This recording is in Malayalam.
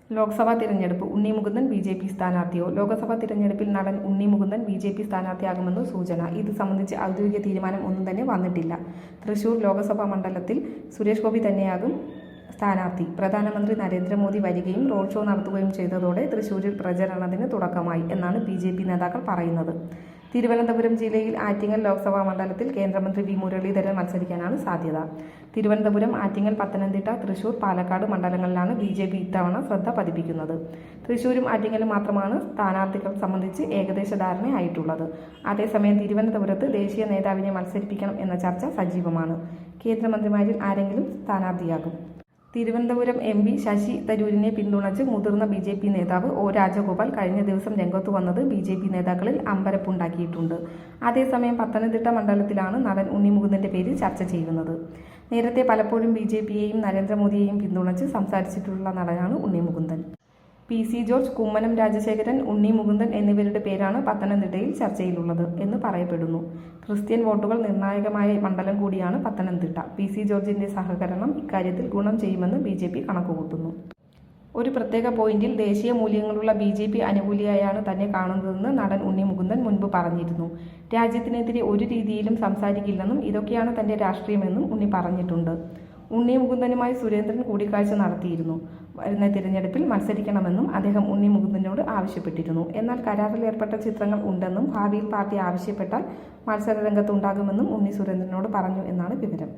ലോക്സഭാ തിരഞ്ഞെടുപ്പ് ഉണ്ണി മുകുന്ദൻ ബി.ജെ.പി സ്ഥാനാർത്ഥിയോ? ലോക്സഭാ തിരഞ്ഞെടുപ്പിൽ നടൻ ഉണ്ണി മുകുന്ദൻ ബി.ജെ.പി സ്ഥാനാർത്ഥിയാകുമെന്ന് സൂചന. ഇത് സംബന്ധിച്ച് ഔദ്യോഗിക തീരുമാനം ഒന്നും തന്നെ വന്നിട്ടില്ല. തൃശൂർ ലോക്സഭാ മണ്ഡലത്തിൽ സുരേഷ് ഗോപി തന്നെയാകും സ്ഥാനാർത്ഥി. പ്രധാനമന്ത്രി നരേന്ദ്രമോദി വരികയും റോഡ് ഷോ നടത്തുകയും ചെയ്തതോടെ തൃശൂരിൽ പ്രചരണത്തിന് തുടക്കമായി എന്നാണ് ബി.ജെ.പി നേതാക്കൾ പറയുന്നത്. തിരുവനന്തപുരം ജില്ലയിൽ ആറ്റിങ്ങൽ ലോക്സഭാ മണ്ഡലത്തിൽ കേന്ദ്രമന്ത്രി വി. മുരളീധരൻ മത്സരിക്കാനാണ് സാധ്യത. തിരുവനന്തപുരം, ആറ്റിങ്ങൽ, പത്തനംതിട്ട, തൃശൂർ, പാലക്കാട് മണ്ഡലങ്ങളിലാണ് ബി.ജെ.പി ഇത്തവണ ശ്രദ്ധ പതിപ്പിക്കുന്നത്. തൃശൂരും ആറ്റിങ്ങലും മാത്രമാണ് സ്ഥാനാർത്ഥികൾ സംബന്ധിച്ച് ഏകദേശ ധാരണയായിട്ടുള്ളത്. അതേസമയം തിരുവനന്തപുരത്ത് ദേശീയ നേതാവിനെ മത്സരിപ്പിക്കണം എന്ന ചർച്ച സജീവമാണ്. കേന്ദ്രമന്ത്രിമാരിൽ ആരെങ്കിലും സ്ഥാനാർത്ഥിയാകും. തിരുവനന്തപുരം എം.പി. ശശി തരൂരിനെ പിന്തുണച്ച് മുതിർന്ന ബി.ജെ.പി നേതാവ് ഒ. രാജഗോപാൽ കഴിഞ്ഞ ദിവസം രംഗത്തു വന്നത് ബി.ജെ.പി നേതാക്കളിൽ അമ്പരപ്പുണ്ടാക്കിയിട്ടുണ്ട്. അതേസമയം പത്തനംതിട്ട മണ്ഡലത്തിലാണ് നടൻ ഉണ്ണി മുകുന്ദന്റെ പേര് ചർച്ച ചെയ്യുന്നത്. നേരത്തെ പലപ്പോഴും ബി.ജെ.പിയെയും നരേന്ദ്രമോദിയെയും പിന്തുണച്ച് സംസാരിച്ചിട്ടുള്ള നടനാണ് ഉണ്ണി മുകുന്ദൻ. പി.സി. ജോർജ്, കുമ്മനം രാജശേഖരൻ, ഉണ്ണി മുകുന്ദൻ എന്നിവരുടെ പേരാണ് പത്തനംതിട്ടയിൽ ചർച്ചയിലുള്ളത് എന്ന് പറയപ്പെടുന്നു. ക്രിസ്ത്യൻ വോട്ടുകൾ നിർണായകമായ മണ്ഡലം കൂടിയാണ് പത്തനംതിട്ട. പി.സി. ജോർജിന്റെ സഹകരണം ഇക്കാര്യത്തിൽ ഗുണം ചെയ്യുമെന്ന് ബി.ജെ.പി കണക്കുകൂട്ടുന്നു. ഒരു പ്രത്യേക പോയിന്റിൽ ദേശീയ മൂല്യങ്ങളുള്ള ബി.ജെ.പി അനുകൂലിയായാണ് തന്നെ കാണുന്നതെന്ന് നടൻ ഉണ്ണി മുകുന്ദൻ മുൻപ് പറഞ്ഞിരുന്നു. രാജ്യത്തിനെതിരെ ഒരു രീതിയിലും സംസാരിക്കില്ലെന്നും ഇതൊക്കെയാണ് തന്റെ രാഷ്ട്രീയമെന്നും ഉണ്ണി പറഞ്ഞിട്ടുണ്ട്. ഉണ്ണി മുകുന്ദനുമായി സുരേന്ദ്രൻ കൂടിക്കാഴ്ച നടത്തിയിരുന്നു. വരുന്ന തിരഞ്ഞെടുപ്പിൽ മത്സരിക്കണമെന്നും അദ്ദേഹം ഉണ്ണി മുകുന്ദനോട് ആവശ്യപ്പെട്ടിരുന്നു. എന്നാൽ കരാറിൽ ഏർപ്പെട്ട ചിത്രങ്ങൾ ഉണ്ടെന്നും ഭാവിയിൽ പാർട്ടി ആവശ്യപ്പെട്ടാൽ മത്സരരംഗത്തുണ്ടാകുമെന്നും ഉണ്ണി സുരേന്ദ്രനോട് പറഞ്ഞു എന്നാണ് വിവരം.